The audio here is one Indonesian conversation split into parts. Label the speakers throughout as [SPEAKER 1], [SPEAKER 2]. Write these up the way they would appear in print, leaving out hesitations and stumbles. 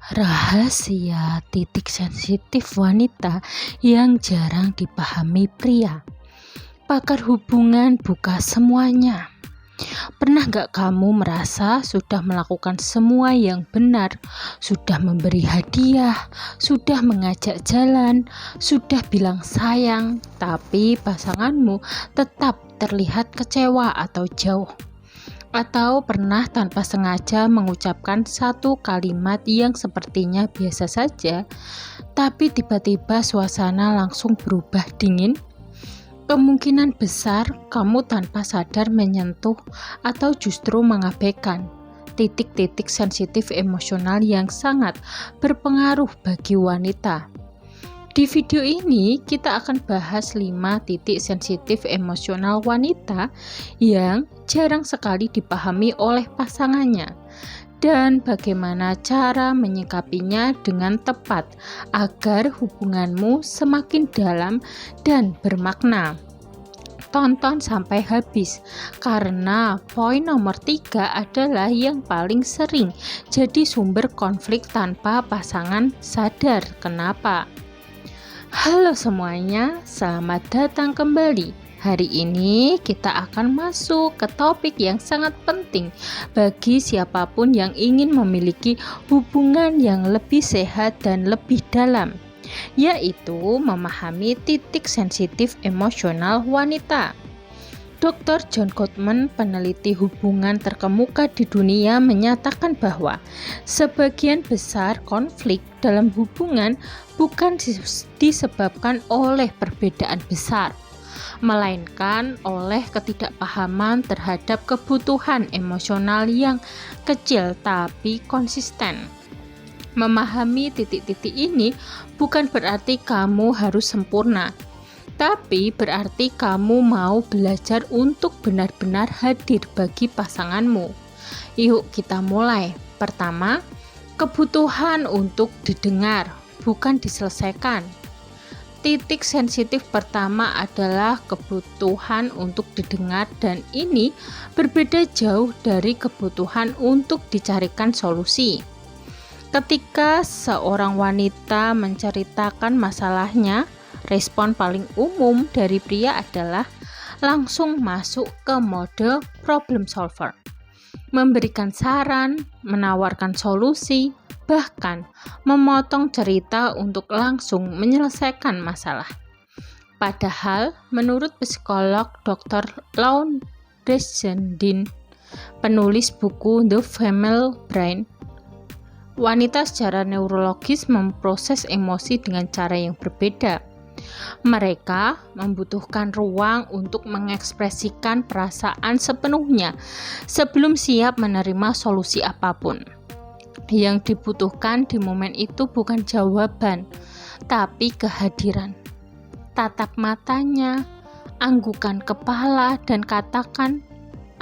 [SPEAKER 1] Rahasia titik sensitif wanita yang jarang dipahami pria. Pakar hubungan buka semuanya. Pernah gak kamu merasa sudah melakukan semua yang benar, sudah memberi hadiah, sudah mengajak jalan, sudah bilang sayang, tapi pasanganmu tetap terlihat kecewa atau jauh? Atau pernah tanpa sengaja mengucapkan satu kalimat yang sepertinya biasa saja, tapi tiba-tiba suasana langsung berubah dingin? Kemungkinan besar kamu tanpa sadar menyentuh atau justru mengabaikan titik-titik sensitif emosional yang sangat berpengaruh bagi wanita. Di video ini kita akan bahas 5 titik sensitif emosional wanita yang jarang sekali dipahami oleh pasangannya dan bagaimana cara menyikapinya dengan tepat agar hubunganmu semakin dalam dan bermakna. Tonton sampai habis karena poin nomor 3 adalah yang paling sering jadi sumber konflik tanpa pasangan sadar. Kenapa? Halo semuanya, selamat datang kembali. Hari ini kita akan masuk ke topik yang sangat penting bagi siapapun yang ingin memiliki hubungan yang lebih sehat dan lebih dalam, yaitu memahami titik sensitif emosional wanita. Dr. John Gottman, peneliti hubungan terkemuka di dunia, menyatakan bahwa sebagian besar konflik dalam hubungan bukan disebabkan oleh perbedaan besar, melainkan oleh ketidakpahaman terhadap kebutuhan emosional yang kecil tapi konsisten. Memahami titik-titik ini bukan berarti kamu harus sempurna, tapi berarti kamu mau belajar untuk benar-benar hadir bagi pasanganmu. Yuk kita mulai. Pertama, kebutuhan untuk didengar, bukan diselesaikan. Titik sensitif pertama adalah kebutuhan untuk didengar, dan ini berbeda jauh dari kebutuhan untuk dicarikan solusi. Ketika seorang wanita menceritakan masalahnya, respon paling umum dari pria adalah langsung masuk ke mode problem solver, memberikan saran, menawarkan solusi, bahkan memotong cerita untuk langsung menyelesaikan masalah. Padahal menurut psikolog Dr. Lawn Desjardins, penulis buku The Female Brain, wanita secara neurologis memproses emosi dengan cara yang berbeda. Mereka membutuhkan ruang untuk mengekspresikan perasaan sepenuhnya sebelum siap menerima solusi apapun. Yang dibutuhkan di momen itu bukan jawaban, tapi kehadiran. Tatap matanya, anggukan kepala dan katakan,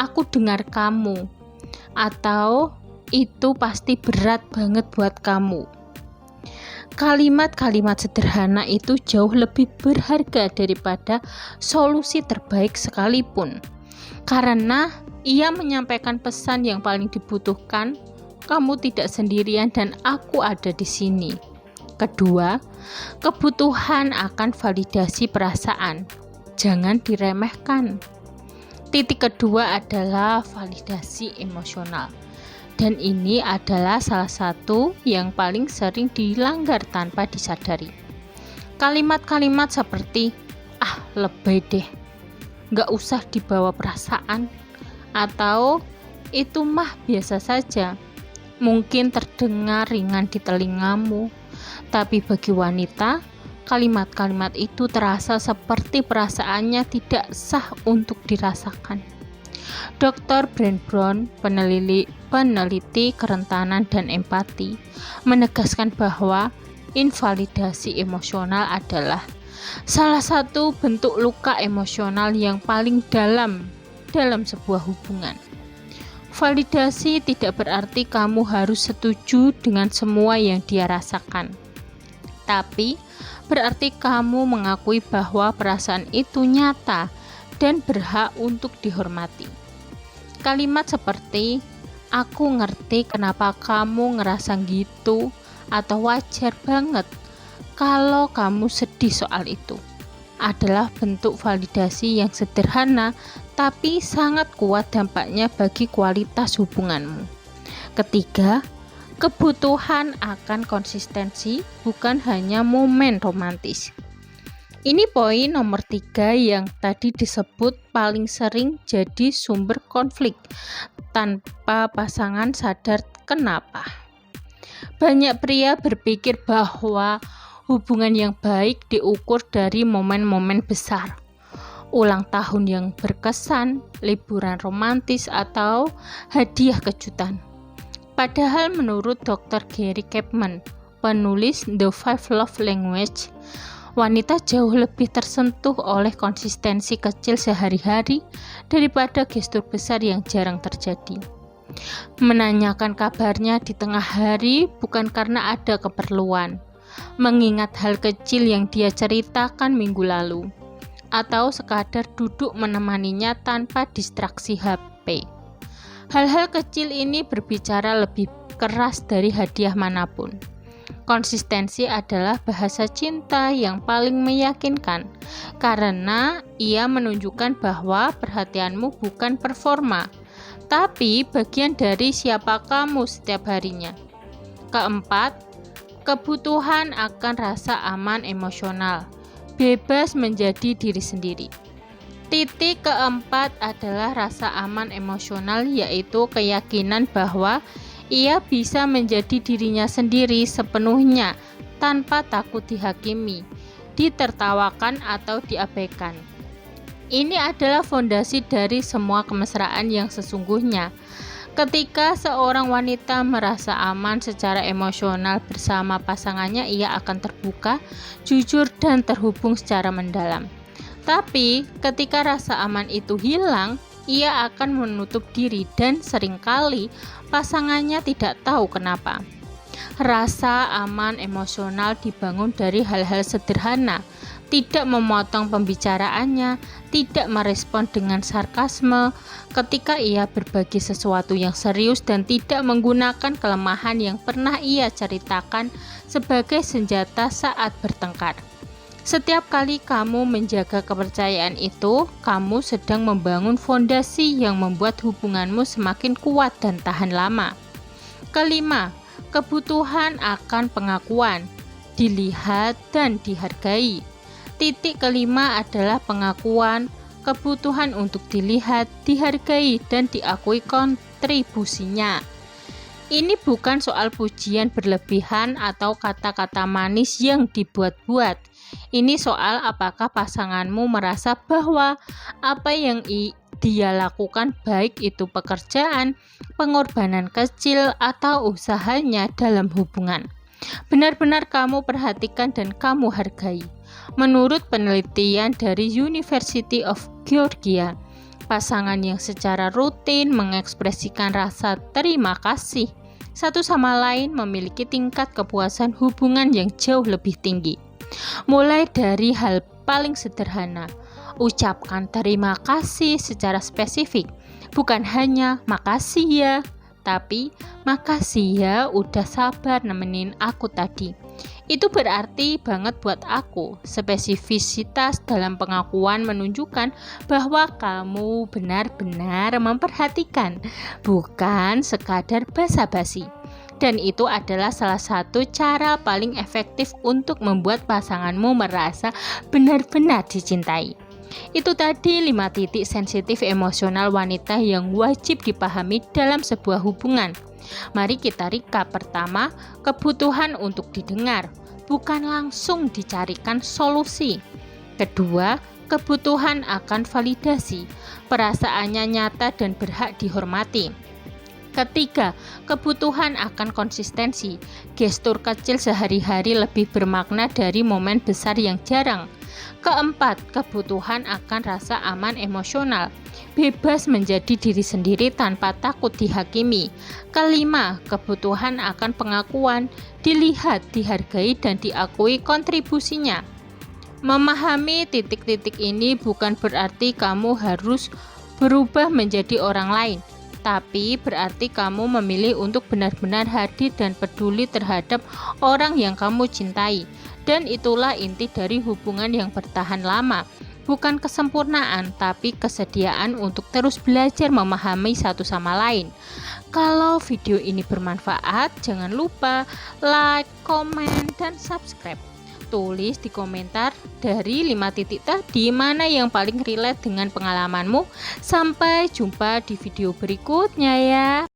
[SPEAKER 1] "Aku dengar kamu," atau "Itu pasti berat banget buat kamu." Kalimat-kalimat sederhana itu jauh lebih berharga daripada solusi terbaik sekalipun, karena ia menyampaikan pesan yang paling dibutuhkan, "Kamu tidak sendirian dan aku ada di sini." Kedua, kebutuhan akan validasi perasaan, jangan diremehkan. Titik kedua adalah validasi emosional. Dan ini adalah salah satu yang paling sering dilanggar tanpa disadari. Kalimat-kalimat seperti, "Ah, lebay deh, gak usah dibawa perasaan," atau "Itu mah biasa saja," mungkin terdengar ringan di telingamu, tapi bagi wanita, kalimat-kalimat itu terasa seperti perasaannya tidak sah untuk dirasakan. Dr. Brent Brown, peneliti kerentanan dan empati, menegaskan bahwa invalidasi emosional adalah salah satu bentuk luka emosional yang paling dalam sebuah hubungan. Validasi tidak berarti kamu harus setuju dengan semua yang dia rasakan, tapi berarti kamu mengakui bahwa perasaan itu nyata dan berhak untuk dihormati. Kalimat seperti, Aku ngerti kenapa kamu ngerasa gitu, atau wajar banget kalau kamu sedih soal itu. Adalah bentuk validasi yang sederhana tapi sangat kuat dampaknya bagi kualitas hubunganmu. Ketiga, kebutuhan akan konsistensi bukan hanya momen romantis. Ini poin nomor 3 yang tadi disebut paling sering jadi sumber konflik tanpa pasangan sadar kenapa. Banyak pria berpikir bahwa hubungan yang baik diukur dari momen-momen besar, ulang tahun yang berkesan, liburan romantis, atau hadiah kejutan. Padahal menurut Dr. Gary Chapman, penulis The 5 Love Language, wanita jauh lebih tersentuh oleh konsistensi kecil sehari-hari daripada gestur besar yang jarang terjadi. Menanyakan kabarnya di tengah hari bukan karena ada keperluan, mengingat hal kecil yang dia ceritakan minggu lalu, atau sekadar duduk menemaninya tanpa distraksi HP. Hal-hal kecil ini berbicara lebih keras dari hadiah manapun. Konsistensi adalah bahasa cinta yang paling meyakinkan, karena ia menunjukkan bahwa perhatianmu bukan performa, tapi bagian dari siapa kamu setiap harinya. Keempat, kebutuhan akan rasa aman emosional, bebas menjadi diri sendiri. Titik keempat adalah rasa aman emosional, yaitu keyakinan bahwa ia bisa menjadi dirinya sendiri sepenuhnya tanpa takut dihakimi, ditertawakan atau diabaikan. Ini adalah fondasi dari semua kemesraan yang sesungguhnya. Ketika seorang wanita merasa aman secara emosional bersama pasangannya, ia akan terbuka, jujur, dan terhubung secara mendalam. Tapi ketika rasa aman itu hilang, ia akan menutup diri dan seringkali pasangannya tidak tahu kenapa. Rasa aman emosional dibangun dari hal-hal sederhana, tidak memotong pembicaraannya, tidak merespon dengan sarkasme ketika ia berbagi sesuatu yang serius, dan tidak menggunakan kelemahan yang pernah ia ceritakan sebagai senjata saat bertengkar. Setiap kali kamu menjaga kepercayaan itu, kamu sedang membangun fondasi yang membuat hubunganmu semakin kuat dan tahan lama. Kelima, kebutuhan akan pengakuan, dilihat dan dihargai. Titik kelima adalah pengakuan, kebutuhan untuk dilihat, dihargai, dan diakui kontribusinya. Ini bukan soal pujian berlebihan atau kata-kata manis yang dibuat-buat. Ini soal apakah pasanganmu merasa bahwa apa yang dia lakukan, baik itu pekerjaan, pengorbanan kecil, atau usahanya dalam hubungan, benar-benar kamu perhatikan dan kamu hargai. Menurut penelitian dari University of Georgia, pasangan yang secara rutin mengekspresikan rasa terima kasih satu sama lain memiliki tingkat kepuasan hubungan yang jauh lebih tinggi. Mulai dari hal paling sederhana, ucapkan terima kasih secara spesifik, bukan hanya makasih ya, tapi makasih ya udah sabar nemenin aku tadi. Itu berarti banget buat aku. Spesifisitas dalam pengakuan menunjukkan bahwa kamu benar-benar memperhatikan, bukan sekadar basa-basi. Dan itu adalah salah satu cara paling efektif untuk membuat pasanganmu merasa benar-benar dicintai. Itu tadi 5 titik sensitif emosional wanita yang wajib dipahami dalam sebuah hubungan. Mari kita recap. Pertama, kebutuhan untuk didengar, bukan langsung dicarikan solusi. Kedua, kebutuhan akan validasi, perasaannya nyata dan berhak dihormati. Ketiga, kebutuhan akan konsistensi, gestur kecil sehari-hari lebih bermakna dari momen besar yang jarang. Keempat, kebutuhan akan rasa aman emosional, bebas menjadi diri sendiri tanpa takut dihakimi. Kelima, kebutuhan akan pengakuan, dilihat, dihargai, dan diakui kontribusinya. Memahami titik-titik ini bukan berarti kamu harus berubah menjadi orang lain. Tapi berarti kamu memilih untuk benar-benar hadir dan peduli terhadap orang yang kamu cintai. Dan itulah inti dari hubungan yang bertahan lama. Bukan kesempurnaan, tapi kesediaan untuk terus belajar memahami satu sama lain. Kalau video ini bermanfaat, jangan lupa like, komen, dan subscribe. Tulis di komentar dari 5 titik tadi mana yang paling relate dengan pengalamanmu. Sampai jumpa di video berikutnya ya.